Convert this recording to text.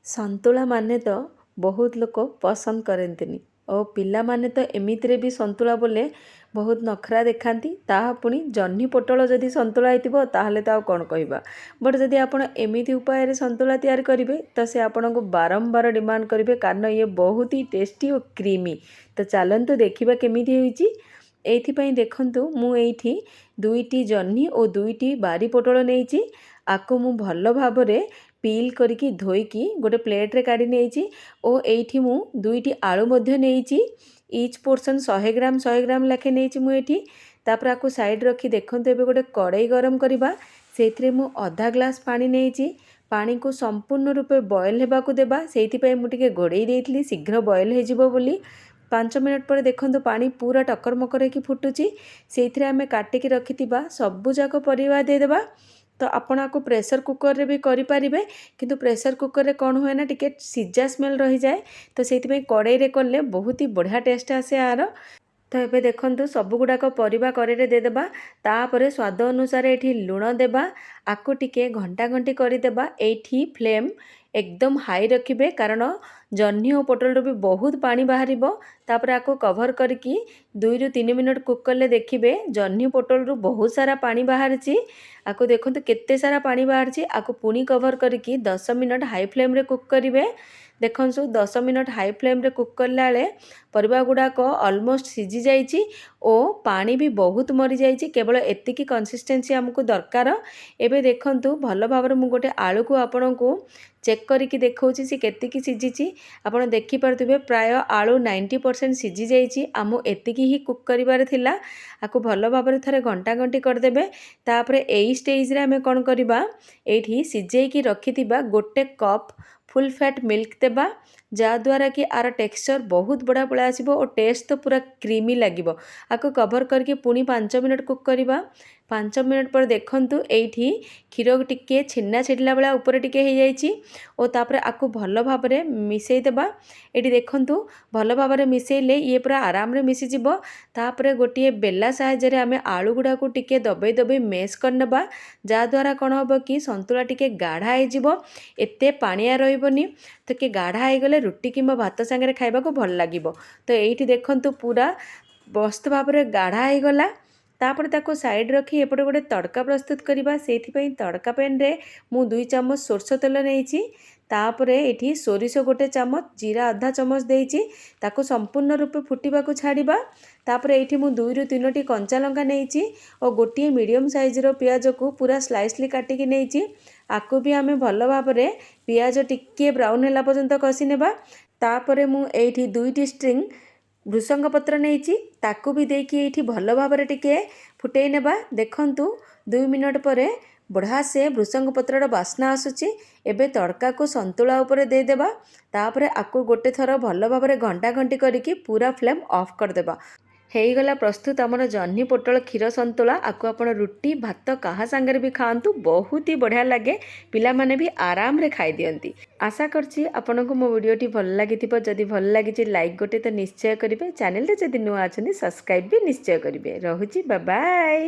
ସନ୍ତୁଳା ମାନେ ତ ବହୁତ ଲୋକ ପସନ୍ଦ କରନ୍ତିନି ଓ ପିଲାମାନେ ତ ଏମିତିରେ ବି ସନ୍ତୁଳା ବୋଲେ ବହୁତ ନଖରା ଦେଖାନ୍ତି। ତାହା ପୁଣି ଜହ୍ନି ପୋଟଳ ଯଦି ସନ୍ତୁଳା ହେଇଥିବ ତାହେଲେ ତ ଆଉ କ'ଣ କହିବା। ବଟ୍ ଯଦି ଆପଣ ଏମିତି ଉପାୟରେ ସନ୍ତୁଳା ତିଆରି କରିବେ ତ ସେ ଆପଣଙ୍କୁ ବାରମ୍ବାର ଡିମାଣ୍ଡ କରିବେ, କାରଣ ଇଏ ବହୁତ ହି ଟେଷ୍ଟି ଓ କ୍ରିମି। ତ ଚାଲନ୍ତୁ ଦେଖିବା କେମିତି ହେଇଛି। ଏଇଥିପାଇଁ ଦେଖନ୍ତୁ, ମୁଁ ଏଇଠି 2ଟି ଜହ୍ନି ଓ 2ଟି ବାରି ପୋଟଳ ନେଇଛି। ଆକୁ ମୁଁ ଭଲ ଭାବରେ ପିଲ୍ କରିକି ଧୋଇକି ଗୋଟେ ପ୍ଲେଟ୍ରେ କାଢ଼ି ନେଇଛି ଓ ଏଇଠି ମୁଁ 2ଟି ଆଳୁ ମଧ୍ୟ ନେଇଛି। ଇଚ୍ ପୋର୍ସନ୍ 100 ଗ୍ରାମ 100 ଗ୍ରାମ ଲେଖେ ନେଇଛି ମୁଁ ଏଠି। ତାପରେ ଆକୁ ସାଇଡ଼୍ ରଖି ଦେଖନ୍ତୁ, ଏବେ ଗୋଟେ କଡ଼େଇ ଗରମ କରିବା। ସେଇଥିରେ ମୁଁ ଅଧା ଗ୍ଲାସ୍ ପାଣି ନେଇଛି। ପାଣିକୁ ସମ୍ପୂର୍ଣ୍ଣ ରୂପେ ବଏଲ୍ ହେବାକୁ ଦେବା। ସେଇଥିପାଇଁ ମୁଁ ଟିକେ ଘୋଡ଼େଇ ଦେଇଥିଲି ଶୀଘ୍ର ବଏଲ୍ ହେଇଯିବ ବୋଲି। 5 ମିନିଟ୍ ପରେ ଦେଖନ୍ତୁ ପାଣି ପୁରା ଟକର ମକର ହେଇକି ଫୁଟୁଛି। ସେଇଥିରେ ଆମେ କାଟିକି ରଖିଥିବା ସବୁଯାକ ପରିବା ଦେଇଦେବା। ତ ଆପଣ ଆକୁ ପ୍ରେସର କୁକରରେ ବି କରିପାରିବେ, କିନ୍ତୁ ପ୍ରେସର କୁକରରେ କ'ଣ ହୁଏ ନା ଟିକେ ସିଝା ସ୍ମେଲ୍ ରହିଯାଏ। ତ ସେଇଥିପାଇଁ କଡ଼େଇରେ କଲେ ବହୁତ ହି ବଢ଼ିଆ ଟେଷ୍ଟ ଆସେ ଆର। ତ ଏବେ ଦେଖନ୍ତୁ ସବୁଗୁଡ଼ାକ ପରିବା କଡ଼େଇରେ ଦେଇଦେବା। ତାପରେ ସ୍ୱାଦ ଅନୁସାରେ ଏଠି ଲୁଣ ଦେବା। ଆକୁ ଟିକେ ଘଣ୍ଟା ଘଣ୍ଟି କରିଦେବା। ଏଇଠି ଫ୍ଲେମ୍ ଏକଦମ ହାଇ ରଖିବେ, କାରଣ ଜହ୍ନି ଓ ପୋଟଳରୁ ବି ବହୁତ ପାଣି ବାହାରିବ। ତାପରେ ଆକୁ କଭର କରିକି 2ରୁ 3 ମିନିଟ୍ କୁକ୍ କଲେ ଦେଖିବେ ଜହ୍ନି ପୋଟଳରୁ ବହୁତ ସାରା ପାଣି ବାହାରିଛି। ଆକୁ ଦେଖନ୍ତୁ କେତେ ସାରା ପାଣି ବାହାରିଛି। ଆକୁ ପୁଣି କଭର କରିକି 10 ମିନିଟ୍ ହାଇ ଫ୍ଲେମ୍ରେ କୁକ୍ କରିବେ। ଦେଖନ୍ତୁ 10 ମିନିଟ୍ ହାଇ ଫ୍ଲେମ୍ରେ କୁକ୍ କଲା ବେଳେ ପରିବା ଗୁଡ଼ାକ ଅଲମୋଷ୍ଟ ସିଝି ଯାଇଛି ଓ ପାଣି ବି ବହୁତ ମରିଯାଇଛି। କେବଳ ଏତିକି କନସିଷ୍ଟେନ୍ସି ଆମକୁ ଦରକାର। ଏବେ ଦେଖନ୍ତୁ ଭଲ ଭାବରେ ମୁଁ ଗୋଟେ ଆଳୁକୁ ଆପଣଙ୍କୁ ଚେକ୍ କରିକି ଦେଖାଉଛି ସେ କେତିକି ସିଝିଛି। ଆପଣ ଦେଖିପାରୁଥିବେ ପ୍ରାୟ ଆଳୁ 90% ସିଝି ଯାଇଛି। ଆମକୁ ଏତିକି ହିଁ କୁକ୍ କରିବାର ଥିଲା। ଆକୁ ଭଲ ଭାବରେ ଥରେ ଘଣ୍ଟା ଘଣ୍ଟି କରିଦେବେ। ତାପରେ ଏଇ ଷ୍ଟେଜ୍ରେ ଆମେ କ'ଣ କରିବା, ଏଇଠି ସିଝେଇକି ରଖିଥିବା 1 କପ୍ ଫୁଲ୍ ଫ୍ୟାଟ୍ ମିଲ୍କ ଦେବା, ଯାହାଦ୍ୱାରା କି ଆର ଟେକ୍ସଚର୍ ବହୁତ ବଢ଼ିଆ ପଳେଇ ଆସିବ ଓ ଟେଷ୍ଟ ତ ପୁରା କ୍ରିମି ଲାଗିବ। ଆକୁ କଭର କରିକି ପୁଣି 5 ମିନିଟ୍ କୁକ୍ କରିବା। 5 ମିନିଟ୍ ପରେ ଦେଖନ୍ତୁ ଏଇଠି କ୍ଷୀର ଟିକେ ଛେନା ଛିଡ଼ିଲା ଭଳିଆ ଉପରେ ଟିକେ ହେଇଯାଇଛି ଓ ତାପରେ ଆକୁ ଭଲ ଭାବରେ ମିଶାଇ ଦେବା। ଏଠି ଦେଖନ୍ତୁ ଭଲ ଭାବରେ ମିଶାଇଲେ ଇଏ ପୁରା ଆରାମରେ ମିଶିଯିବ। ତାପରେ ଗୋଟିଏ ବେଲା ସାହାଯ୍ୟରେ ଆମେ ଆଳୁ ଗୁଡ଼ାକୁ ଟିକେ ଦବେଇ ଦବେଇ ମେଶ୍ କରିନେବା, ଯାହାଦ୍ୱାରା କ'ଣ ହେବ କି ସନ୍ତୁଳା ଟିକେ ଗାଢ଼ା ହେଇଯିବ, ଏତେ ପାଣିଆ ରହିବନି। ତ କି ଗାଢ଼ା ହେଇଗଲେ ରୁଟି କିମ୍ବା ଭାତ ସାଙ୍ଗରେ ଖାଇବାକୁ ଭଲ ଲାଗିବ। ତ ଏଇଠି ଦେଖନ୍ତୁ ପୁରା ମସ୍ତ ଭାବରେ ଗାଢ଼ା ହେଇଗଲା। ତାପରେ ତାକୁ ସାଇଡ଼୍ ରଖି ଏପଟେ ଗୋଟେ ତଡ଼କା ପ୍ରସ୍ତୁତ କରିବା। ସେଇଥିପାଇଁ ତଡ଼କା ପ୍ୟାନ୍ରେ ମୁଁ 2 ଚାମଚ ସୋରିଷ ତେଲ ନେଇଛି। ତାପରେ ଏଠି ସୋରିଷ 1 ଚାମଚ, ଜିରା ଅଧା ଚାମଚ ଦେଇଛି। ତାକୁ ସମ୍ପୂର୍ଣ୍ଣ ରୂପେ ଫୁଟିବାକୁ ଛାଡ଼ିବା। ତାପରେ ଏଇଠି ମୁଁ 2ରୁ 3ଟି କଞ୍ଚା ଲଙ୍କା ନେଇଛି ଓ ଗୋଟିଏ ମିଡ଼ିୟମ୍ ସାଇଜ୍ର ପିଆଜକୁ ପୁରା ସ୍ଲାଇସ୍ଲି କାଟିକି ନେଇଛି। ଆକୁ ବି ଆମେ ଭଲ ଭାବରେ ପିଆଜ ଟିକିଏ ବ୍ରାଉନ୍ ହେଲା ପର୍ଯ୍ୟନ୍ତ କଷି ନେବା। ତାପରେ ମୁଁ ଏଇଠି 2ଟି ଷ୍ଟ୍ରିଙ୍ଗ ଭୃଷଙ୍ଗ ପତ୍ର ନେଇଛି, ତାକୁ ବି ଦେଇକି ଏଇଠି ଭଲ ଭାବରେ ଟିକେ ଫୁଟେଇ ନେବା। ଦେଖନ୍ତୁ 2 ମିନିଟ୍ ପରେ ବଢ଼ିଆ ସେ ଭୃଷଙ୍ଗ ପତ୍ରର ବାସ୍ନା ଆସୁଛି। ଏବେ ତଡ଼କାକୁ ସନ୍ତୁଳା ଉପରେ ଦେଇଦେବା। ତାପରେ ଆକୁ ଗୋଟେ ଥର ଭଲ ଭାବରେ ଘଣ୍ଟା ଘଣ୍ଟି କରିକି ପୁରା ଫ୍ଲେମ୍ ଅଫ୍ କରିଦେବା। ହେଇଗଲା ପ୍ରସ୍ତୁତ ଆମର ଜହ୍ନି ପୋଟଳ କ୍ଷୀର ସନ୍ତୁଳା। ଆକୁ ଆପଣ ରୁଟି ଭାତ କାହା ସାଙ୍ଗରେ ବି ଖାଆନ୍ତୁ, ବହୁତ ହି ବଢ଼ିଆ ଲାଗେ। ପିଲାମାନେ ବି ଆରାମରେ ଖାଇଦିଅନ୍ତି। ଆଶା କରୁଛି ଆପଣଙ୍କୁ ମୋ ଭିଡ଼ିଓଟି ଭଲ ଲାଗିଥିବ। ଯଦି ଭଲ ଲାଗିଛି ଲାଇକ୍ ଗୋଟେ ତ ନିଶ୍ଚୟ କରିବେ। ଚ୍ୟାନେଲରେ ଯଦି ନୂଆ ଅଛନ୍ତି ସବସ୍କ୍ରାଇବ୍ ବି ନିଶ୍ଚୟ କରିବେ। ରହୁଛି, ବାଏ ବାଏ।